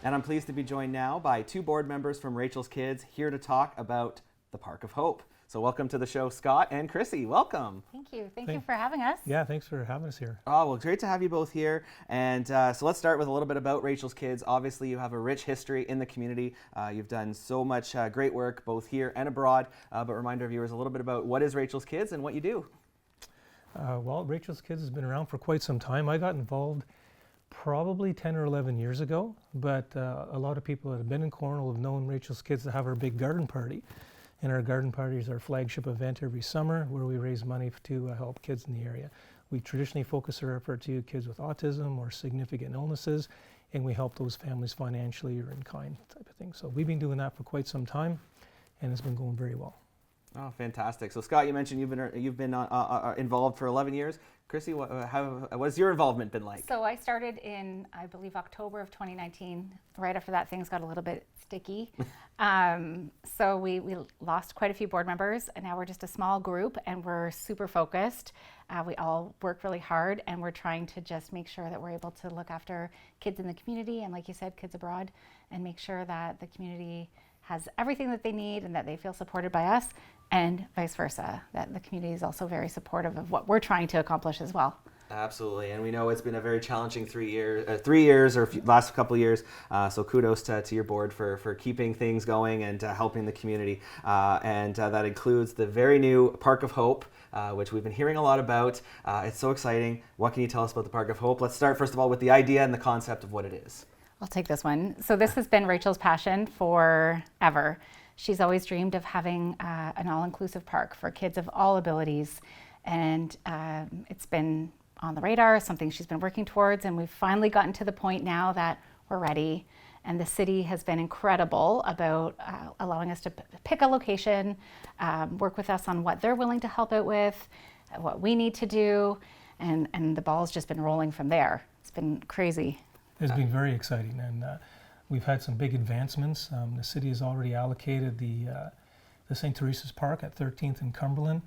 And I'm pleased to be joined now by two board members from Rachel's Kids here to talk about the Park of Hope. So welcome to the show, Scott and Chrissy. Welcome. Thank you. Thank you for having us. Yeah, thanks for having us here. Oh, well, great to have you both here. And so let's start with a little bit about Rachel's Kids. Obviously, you have a rich history in the community. You've done so much great work both here and abroad. But remind our viewers a little bit about what is Rachel's Kids and what you do. Well, Rachel's Kids has been around for quite some time. I got involved probably 10 or 11 years ago, but a lot of people that have been in Cornwall have known Rachel's Kids to have our big garden party. And our garden party is our flagship event every summer where we raise money to help kids in the area. We traditionally focus our effort to kids with autism or significant illnesses, and we help those families financially or in kind type of thing. So we've been doing that for quite some time, and it's been going very well. Oh, fantastic. So Scott, you mentioned you've been involved for 11 years. Chrissy, what's your involvement been like? So I started in, I believe, October of 2019. Right after that, things got a little bit sticky. So we lost quite a few board members, and now we're just a small group, and we're super focused. We all work really hard, and we're trying to just make sure that we're able to look after kids in the community, and like you said, kids abroad, and make sure that the community has everything that they need and that they feel supported by us, and vice versa, that the community is also very supportive of what we're trying to accomplish as well. Absolutely, and we know it's been a very challenging 3 years or last couple of years. So kudos to your board for keeping things going and helping the community. And that includes the very new Park of Hope, which we've been hearing a lot about. It's so exciting. What can you tell us about the Park of Hope? Let's start first of all with the idea and the concept of what it is. I'll take this one. So this has been Rachel's passion forever. She's always dreamed of having an all-inclusive park for kids of all abilities, and it's been on the radar, something she's been working towards, and we've finally gotten to the point now that we're ready. And the city has been incredible about allowing us to pick a location, work with us on what they're willing to help out with, what we need to do, and the ball's just been rolling from there. It's been crazy. It's been very exciting, and we've had some big advancements. The city has already allocated the St. Teresa's Park at 13th and Cumberland.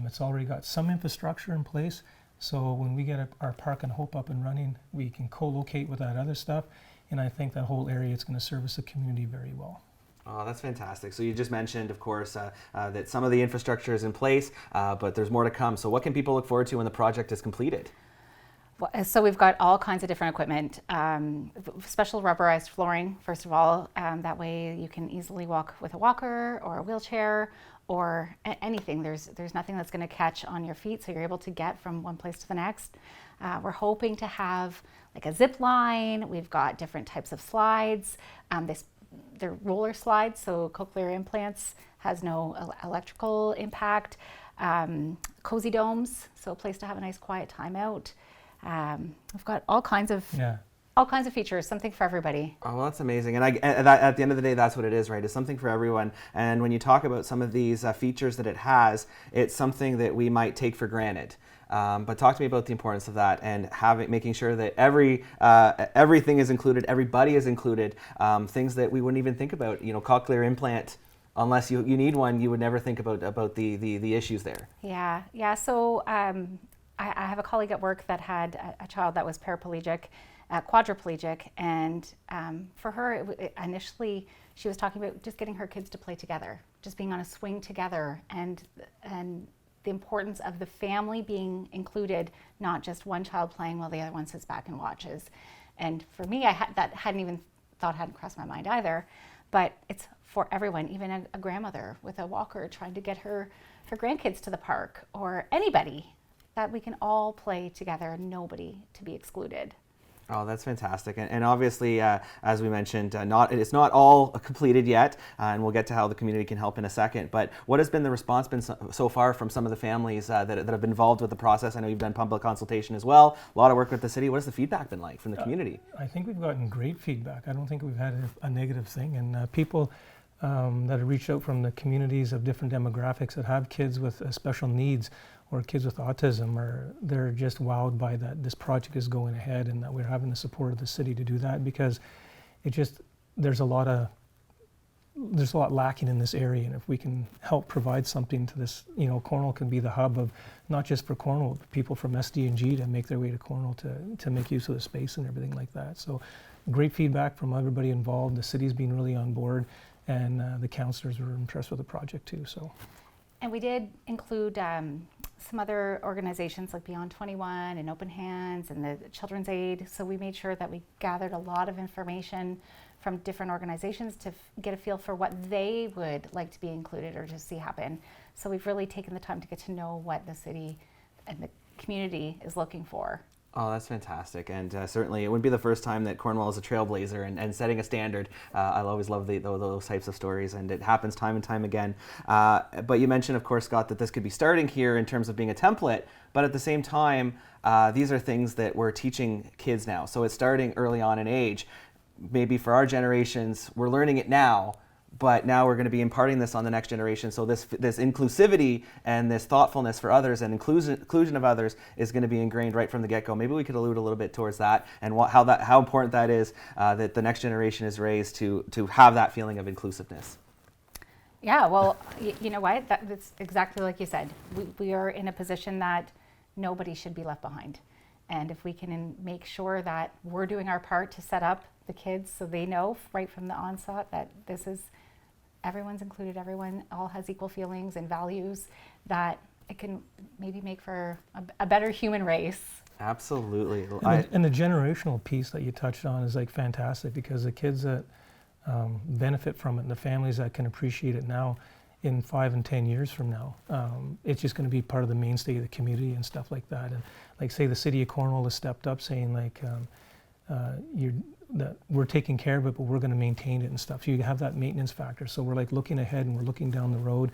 It's already got some infrastructure in place, so when we get our Park and Hope up and running, we can co-locate with that other stuff, and I think that whole area is going to service the community very well. Oh, that's fantastic. So you just mentioned, of course, that some of the infrastructure is in place, but there's more to come. So what can people look forward to when the project is completed? So we've got all kinds of different equipment, special rubberized flooring, first of all, that way you can easily walk with a walker or a wheelchair or anything. There's nothing that's going to catch on your feet, so you're able to get from one place to the next. We're hoping to have like a zip line. We've got different types of slides. They're roller slides, so cochlear implants has no electrical impact. Cozy domes, so a place to have a nice quiet time out. We've got all kinds of features, something for everybody. Oh, well, that's amazing. And at the end of the day, that's what it is, right? It's something for everyone. And when you talk about some of these features that it has, it's something that we might take for granted. But talk to me about the importance of that and making sure that everything is included, everybody is included, things that we wouldn't even think about, cochlear implant. Unless you need one, you would never think about the issues there. Yeah. So I have a colleague at work that had a child that was paraplegic, quadriplegic, and for her, initially she was talking about just getting her kids to play together, just being on a swing together, and the importance of the family being included, not just one child playing while the other one sits back and watches. And for me, that hadn't crossed my mind either, but it's for everyone, even a grandmother with a walker trying to get her grandkids to the park, or anybody, that we can all play together, nobody to be excluded. Oh, that's fantastic. And obviously, as we mentioned, it's not all completed yet, and we'll get to how the community can help in a second. But what has been the response been so far from some of the families that have been involved with the process? I know you've done public consultation as well, a lot of work with the city. What has the feedback been like from the community? I think we've gotten great feedback. I don't think we've had a negative thing. And people that have reached out from the communities of different demographics that have kids with special needs or kids with autism, they're just wowed by that this project is going ahead and that we're having the support of the city to do that, because there's a lot lacking in this area, and if we can help provide something to this, Cornwall can be the hub of not just for Cornwall, but people from SD&G to make their way to Cornwall to make use of the space and everything like that. So great feedback from everybody involved. The city's been really on board, and the councillors were impressed with the project too. So. And we did include some other organizations like Beyond 21 and Open Hands and the Children's Aid. So we made sure that we gathered a lot of information from different organizations to get a feel for what they would like to be included or to see happen. So we've really taken the time to get to know what the city and the community is looking for. Oh, that's fantastic. And certainly it wouldn't be the first time that Cornwall is a trailblazer and setting a standard. I always love those types of stories, and it happens time and time again. But you mentioned, of course, Scott, that this could be starting here in terms of being a template, but at the same time, these are things that we're teaching kids now. So it's starting early on in age. Maybe for our generations, we're learning it now, but now we're going to be imparting this on the next generation. So this inclusivity and this thoughtfulness for others and inclusion of others is going to be ingrained right from the get-go. Maybe we could allude a little bit towards that and how important that is, that the next generation is raised to have that feeling of inclusiveness. Yeah, well, you know what? That's exactly like you said. We are in a position that nobody should be left behind. And if we can make sure that we're doing our part to set up the kids so they know right from the onset that this is, everyone's included, everyone all has equal feelings and values, that it can maybe make for a better human race. Absolutely. And the generational piece that you touched on is like fantastic, because the kids that benefit from it and the families that can appreciate it now, in 5 and 10 years from now, it's just going to be part of the mainstay of the community and stuff like that. And like, say the city of Cornwall has stepped up saying like, that we're taking care of it, but we're going to maintain it and stuff. So you have that maintenance factor. So we're like looking ahead and we're looking down the road,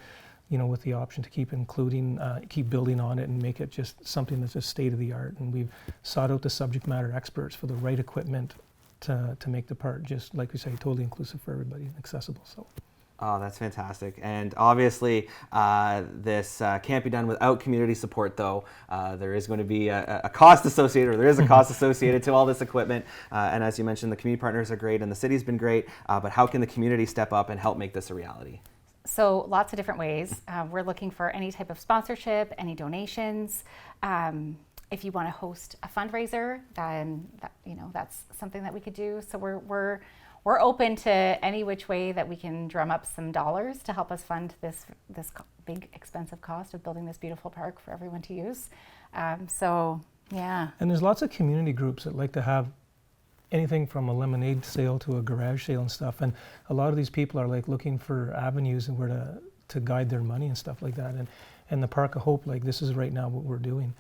you know, with the option to keep including, keep building on it and make it just something that's just state of the art. And we've sought out the subject matter experts for the right equipment to make the park, just like we say, totally inclusive for everybody and accessible. So. Oh, that's fantastic. And obviously, this can't be done without community support, though. There is going to be a cost associated, or there is a cost associated to all this equipment. And as you mentioned, the community partners are great, and the city's been great. But how can the community step up and help make this a reality? So lots of different ways. We're looking for any type of sponsorship, any donations. If you want to host a fundraiser, then that's something that we could do. So we're open to any which way that we can drum up some dollars to help us fund this big expensive cost of building this beautiful park for everyone to use. So yeah. And there's lots of community groups that like to have anything from a lemonade sale to a garage sale and stuff. And a lot of these people are like looking for avenues and where to guide their money and stuff like that. And the Park of Hope, like this is right now what we're doing.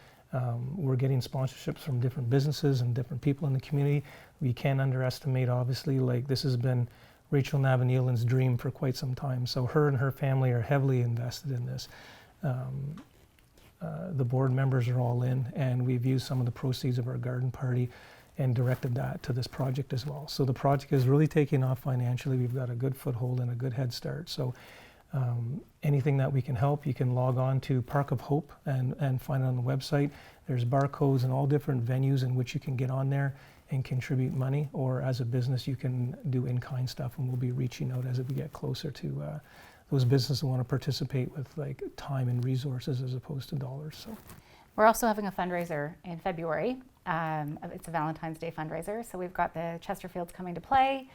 We're getting sponsorships from different businesses and different people in the community. We can't underestimate, obviously, like this has been Rachel Navaneelan's dream for quite some time. So her and her family are heavily invested in this. The board members are all in, and we've used some of the proceeds of our garden party and directed that to this project as well. So the project is really taking off financially. We've got a good foothold and a good head start. So anything that we can help, you can log on to Park of Hope and find it on the website. There's barcodes and all different venues in which you can get on there and contribute money, or as a business you can do in-kind stuff, and we'll be reaching out as we get closer to those businesses who want to participate with like time and resources as opposed to dollars. So we're also having a fundraiser in February. It's a Valentine's Day fundraiser, so we've got the Chesterfields coming to play.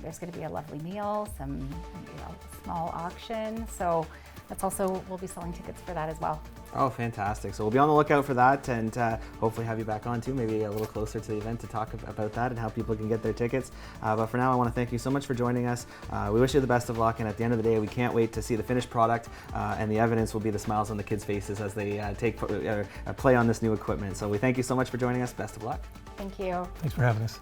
There's going to be a lovely meal, some small auction. So that's also, we'll be selling tickets for that as well. Oh, fantastic. So we'll be on the lookout for that, and hopefully have you back on too, maybe a little closer to the event to talk about that and how people can get their tickets. But for now, I want to thank you so much for joining us. We wish you the best of luck, and at the end of the day, we can't wait to see the finished product, and the evidence will be the smiles on the kids' faces as they play on this new equipment. So we thank you so much for joining us. Best of luck. Thank you. Thanks for having us.